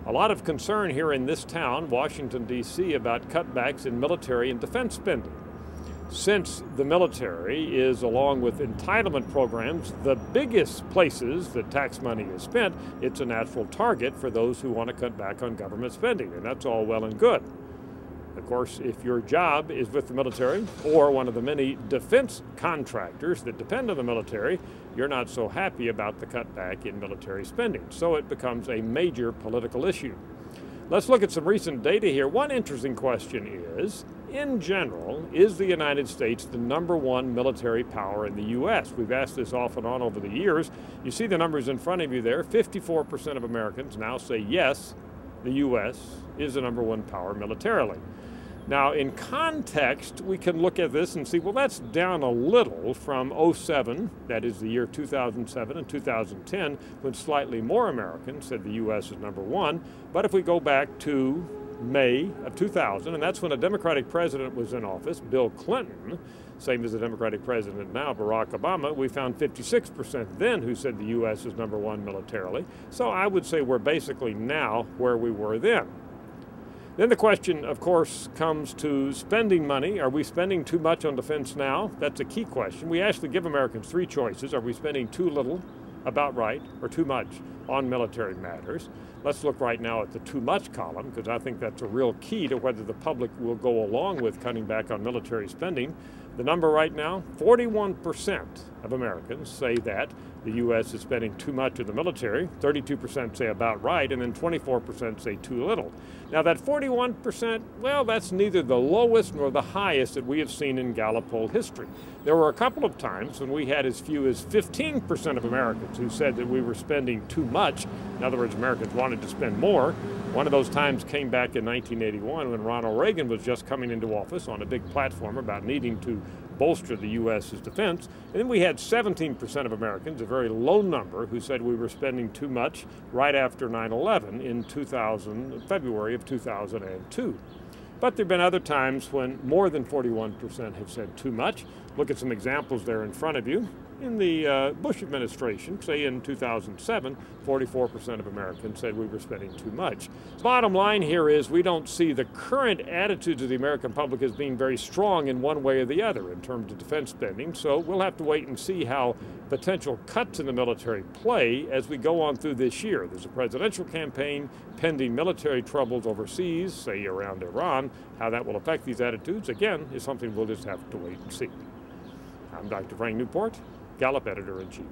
A lot of concern here in this town, Washington, D.C., about cutbacks in military and defense spending. Since the military is, along with entitlement programs, the biggest places that tax money is spent, it's a natural target for those who want to cut back on government spending, and that's all well and good. Of course, if your job is with the military or one of the many defense contractors that depend on the military, you're not so happy about the cutback in military spending. So it becomes a major political issue. Let's look at some recent data here. One interesting question is, in general, is the United States the #1 military power in the U.S.? We've asked this off and on over the years. You see the numbers in front of you there. 54% of Americans now say yes, the U.S. is the #1 power militarily. Now, in context, we can look at this and see, well, that's down a little from 07, that is the year 2007 and 2010, when slightly more Americans said the U.S. is #1. But if we go back to May of 2000, and that's when a Democratic president was in office, Bill Clinton, same as the Democratic president now, Barack Obama, we found 56% then who said the U.S. is #1 militarily. So I would say we're basically now where we were then. Then the question, of course, comes to spending money. Are we spending too much on defense now? That's a key question. We actually give Americans 3 choices. Are we spending too little, about right, or too much on military matters? Let's look right now at the too much column, because I think that's a real key to whether the public will go along with cutting back on military spending. The number right now, 41% of Americans say that the U.S. is spending too much in the military, 32% say about right, and then 24% say too little. Now that 41%, well, that's neither the lowest nor the highest that we have seen in Gallup poll history. There were a couple of times when we had as few as 15% of Americans who said that we were spending too much. In other words, Americans wanted to spend more. One of those times came back in 1981 when Ronald Reagan was just coming into office on a big platform about needing to bolster the U.S.'s defense. And then we had 17% of Americans, a very low number, who said we were spending too much right after 9/11 in February of 2002. But there have been other times when more than 41% have said too much. Look at some examples there in front of you. In the Bush administration, say in 2007, 44% of Americans said we were spending too much. Bottom line here is we don't see the current attitudes of the American public as being very strong in one way or the other in terms of defense spending, so we'll have to wait and see how potential cuts in the military play as we go on through this year. There's a presidential campaign, pending military troubles overseas, say around Iran. How that will affect these attitudes, again, is something we'll just have to wait and see. I'm Dr. Frank Newport, Gallup Editor-in-Chief.